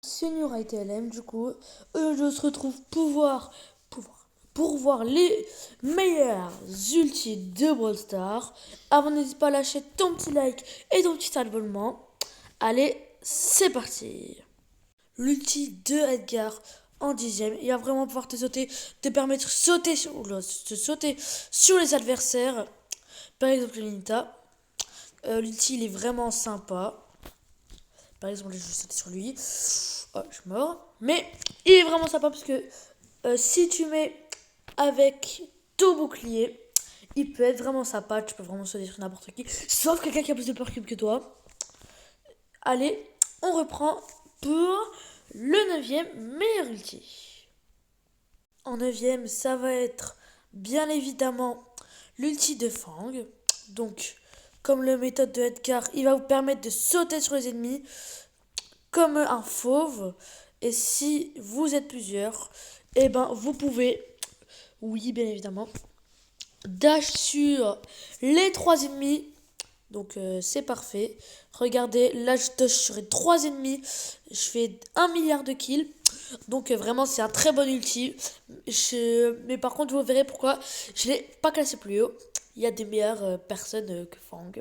Senior ITLM, du coup, je se retrouve pour voir les meilleurs ultis de Brawl Stars. Avant, n'hésite pas à lâcher ton petit like et ton petit abonnement. Allez, c'est parti. L'ulti de Edgar en 10ème, il va vraiment pouvoir te permettre de sauter sur les adversaires. Par exemple, Nita. L'ulti, il est vraiment sympa. Par exemple, je vais sauter sur lui. Oh, je suis mort. Mais il est vraiment sympa parce que si tu mets avec ton bouclier, il peut être vraiment sympa. Tu peux vraiment sauter sur n'importe qui. Sauf quelqu'un qui a plus de peur que toi. Allez, on reprend pour le 9ème meilleur ulti. En 9ème, ça va être bien évidemment l'ulti de Fang. Donc, comme la méthode de Edgar, il va vous permettre de sauter sur les ennemis comme un fauve. Et si vous êtes plusieurs, eh ben vous pouvez, oui bien évidemment, dash sur les 3 ennemis. Donc c'est parfait. Regardez, là je dash sur les 3 ennemis. Je fais 1 milliard de kills. Donc vraiment c'est un très bon ulti. Mais par contre vous verrez pourquoi je ne l'ai pas classé plus haut. Il y a des meilleures personnes que Fang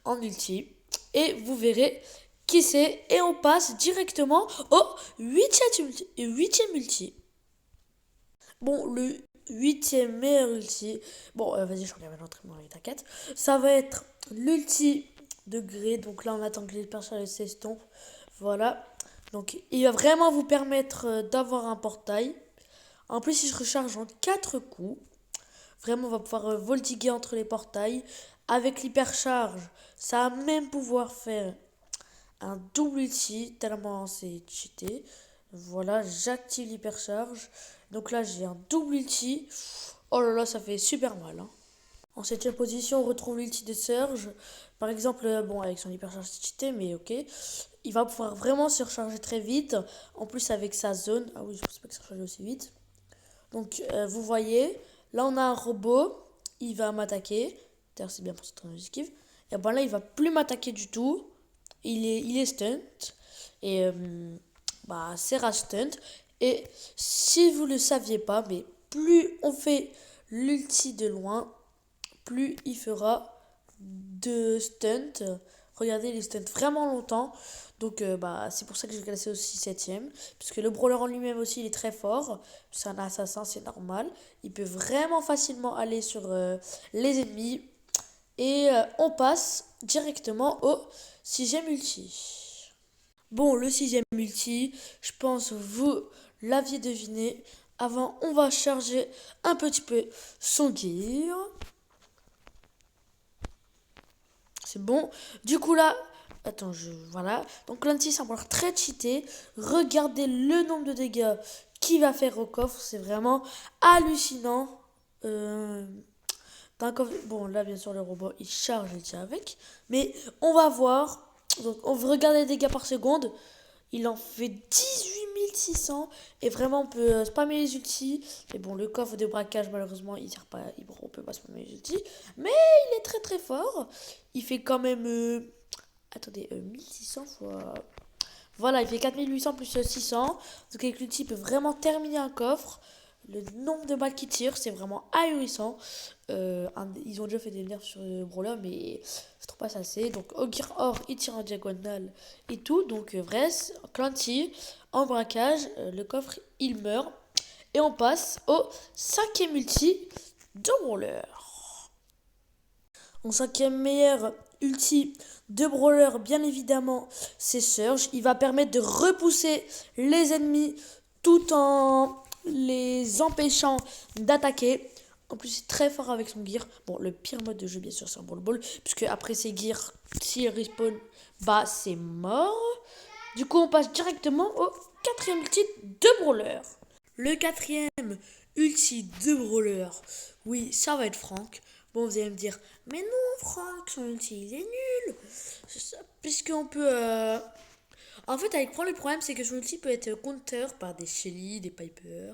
en ulti. Et vous verrez qui c'est. Et on passe directement au 8ème ulti. Bon, le 8ème meilleur ulti. Bon, vas-y, je regarde l'entraînement, t'inquiète. Ça va être l'ulti de Gré. Donc là, on attend que les personnages s'estompent. Voilà. Donc, il va vraiment vous permettre d'avoir un portail. En plus, il se recharge en 4 coups. Vraiment, on va pouvoir voltiguer entre les portails. Avec l'hypercharge, ça a même pouvoir faire un double ulti, tellement c'est cheaté. Voilà, j'active l'hypercharge. Donc là, j'ai un double ulti. Oh là là, ça fait super mal. Hein. En 7ème position, on retrouve l'ulti de Surge. Par exemple, bon, avec son hypercharge c'est cheaté, mais ok. Il va pouvoir vraiment se recharger très vite. En plus, avec sa zone. Ah oui, je ne pensais pas que ça rechargeait aussi vite. Donc, vous voyez, là, on a un robot. Il va m'attaquer. D'ailleurs, c'est bien pour cette esquive. Et bon, là, il va plus m'attaquer du tout. Il est stunt. Et c'est rage stunt. Et si vous ne le saviez pas, mais plus on fait l'ulti de loin, plus il fera de stunt. Regardez, il stunt vraiment longtemps. Donc c'est pour ça que j'ai classé aussi 7ème. Puisque le brawler en lui-même aussi, il est très fort. C'est un assassin, c'est normal. Il peut vraiment facilement aller sur les ennemis. Et on passe directement au 6ème ulti. Bon, le 6ème ulti, je pense vous l'aviez deviné. Avant, on va charger un petit peu son gear. C'est bon. Du coup là, attends, voilà. Donc l'anti semble très cheaté. Regardez le nombre de dégâts qu'il va faire au coffre. C'est vraiment hallucinant. Bon, là, bien sûr, le robot, il charge et tire avec. Mais on va voir. Donc, on va regarder les dégâts par seconde. Il en fait 18 600. Et vraiment, on peut spammer les ultis. Et bon, le coffre de braquage, malheureusement, il sert pas. On peut pas spammer les ultis. Mais il est très très fort. Il fait quand même. Attendez, 1600 fois. Voilà, il fait 4800 plus 600. Donc, avec l'ulti, il peut vraiment terminer un coffre. Le nombre de balles qu'il tire, c'est vraiment ahurissant. Ils ont déjà fait des nerfs sur le brawler, mais je trouve pas ça assez. Donc, au gear or, il tire en diagonale et tout. Donc, Vress, Clanty, en braquage, le coffre, il meurt. Et on passe au 5ème ulti de brawler. En 5ème meilleur ulti de brawler, bien évidemment, c'est Surge. Il va permettre de repousser les ennemis tout en les empêchant d'attaquer. En plus, c'est très fort avec son gear. Bon, le pire mode de jeu, bien sûr, c'est un Brawl Ball. Puisque après ses gears, s'il respawn, c'est mort. Du coup, on passe directement au 4ème ulti de Brawler. Le 4ème ulti de Brawler, oui, ça va être Franck. Bon, vous allez me dire, mais non, Franck, son ulti, il est nul. Puisqu'on peut... En fait, avec Franck, le problème, c'est que son ulti peut être counter par des Shelly, des Piper,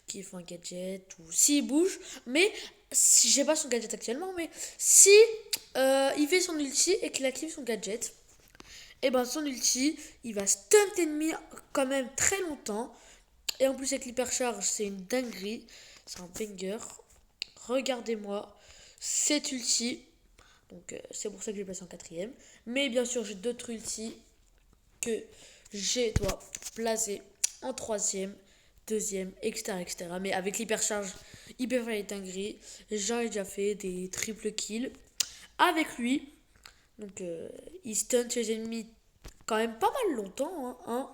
qui font un gadget, ou s'il bouge. Mais, si j'ai pas son gadget actuellement, mais si il fait son ulti et qu'il active son gadget, et ben son ulti, il va stun ennemi quand même très longtemps. Et en plus avec l'hypercharge, c'est une dinguerie. C'est un banger. Regardez-moi cet ulti. Donc c'est pour ça que j'ai passé en quatrième. Mais bien sûr, j'ai d'autres ultis que je dois placer en troisième, deuxième, etc., etc. Mais avec l'hypercharge, il peut faire les dingueries. J'en ai déjà fait des triple kills avec lui. Donc il stun ses ennemis quand même pas mal longtemps. Hein.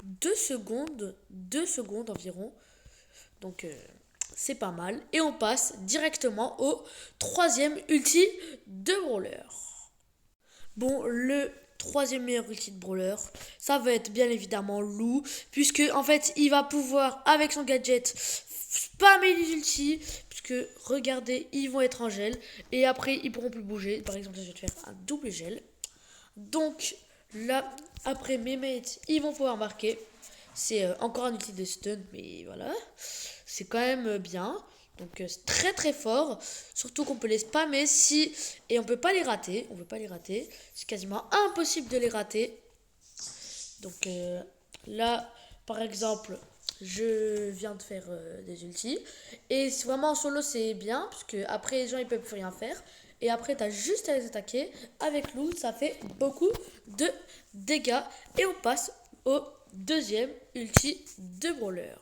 2 secondes environ. Donc c'est pas mal. Et on passe directement au troisième ulti de Brawler. Bon, le troisième meilleur ulti de Brawler, ça va être bien évidemment Lou, puisque en fait il va pouvoir avec son gadget spammer les ultis, puisque regardez, ils vont être en gel et après ils pourront plus bouger. Par exemple, je vais te faire un double gel. Donc là, après mes mates, ils vont pouvoir marquer. C'est encore un ulti de stun, mais voilà, c'est quand même bien. Donc c'est très très fort, surtout qu'on peut les spammer si et on peut pas les rater, c'est quasiment impossible de les rater. Donc là par exemple, je viens de faire des ultis et vraiment en solo c'est bien puisque après les gens ils peuvent plus rien faire et après tu as juste à les attaquer avec Lou, ça fait beaucoup de dégâts et on passe au deuxième ulti de Brawler.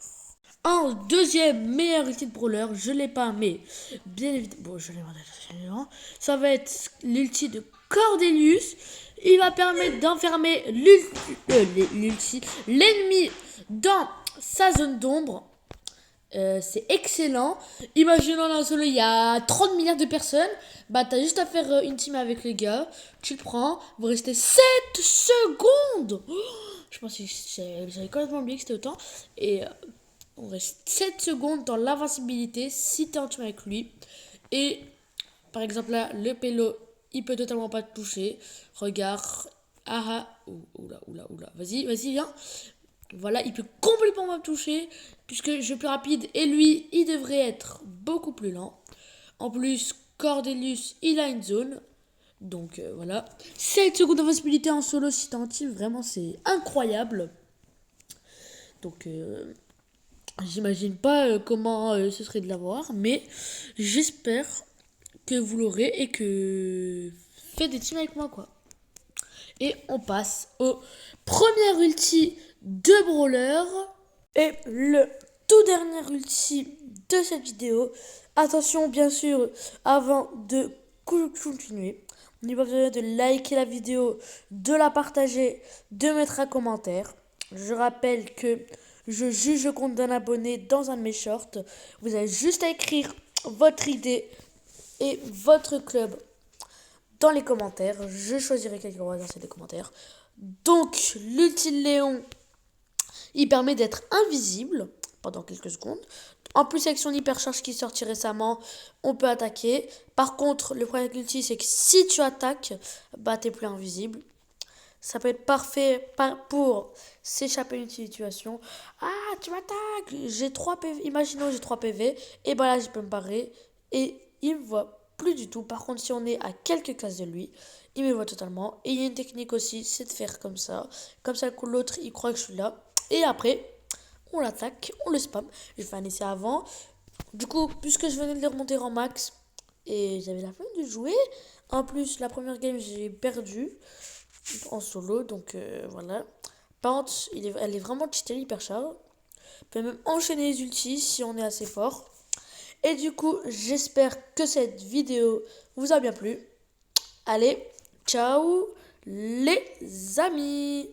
En deuxième meilleur ulti de Brawler, je l'ai pas, mais bien évidemment, bon, je l'ai maintenant, ça va être l'ulti de Cordelius. Il va permettre d'enfermer l'ennemi dans sa zone d'ombre. C'est excellent. Imaginons dans un solo, il y a 30 milliards de personnes. Bah, t'as juste à faire une team avec les gars. Tu le prends, vous restez 7 secondes. Oh, je pense que j'avais complètement oublié que c'était autant. Et on reste 7 secondes dans l'invincibilité si t'es en team avec lui. Et par exemple là, le pélo, il peut totalement pas te toucher. Regarde. Ah ah. Oula. Vas-y, viens. Voilà, il peut complètement pas me toucher. Puisque je suis plus rapide. Et lui, il devrait être beaucoup plus lent. En plus, Cordelius, il a une zone. Donc voilà. 7 secondes d'invincibilité en solo si t'es en team. Vraiment, c'est incroyable. Donc j'imagine pas comment ce serait de l'avoir, mais j'espère que vous l'aurez et que faites des teams avec moi quoi. Et on passe au premier ulti de Brawler et le tout dernier ulti de cette vidéo. Attention bien sûr, avant de continuer, on n'a pas besoin de liker la vidéo, de la partager, de mettre un commentaire. Je rappelle que je juge le compte d'un abonné dans un de mes shorts. Vous avez juste à écrire votre idée et votre club dans les commentaires. Je choisirai quelqu'un au hasard, c'est des commentaires. Donc, l'ulti Léon, il permet d'être invisible pendant quelques secondes. En plus, avec son hypercharge qui est sorti récemment, on peut attaquer. Par contre, le problème avec l'ulti, c'est que si tu attaques, bah t'es plus invisible. Ça peut être parfait pour s'échapper d'une situation. Ah, tu m'attaques. J'ai 3 PV. Imaginons j'ai 3 PV. Et ben là, je peux me barrer. Et il me voit plus du tout. Par contre, si on est à quelques cases de lui, il me voit totalement. Et il y a une technique aussi, c'est de faire comme ça. Comme ça, l'autre, il croit que je suis là. Et après, on l'attaque, on le spam. J'ai fait un essai avant. Du coup, puisque je venais de le remonter en max, et j'avais la flemme de jouer. En plus, la première game, j'ai perdu en solo, donc voilà. Par contre, elle est vraiment cheatée l'hypercharge. On peut même enchaîner les ultis si on est assez fort. Et du coup, j'espère que cette vidéo vous a bien plu. Allez, ciao les amis!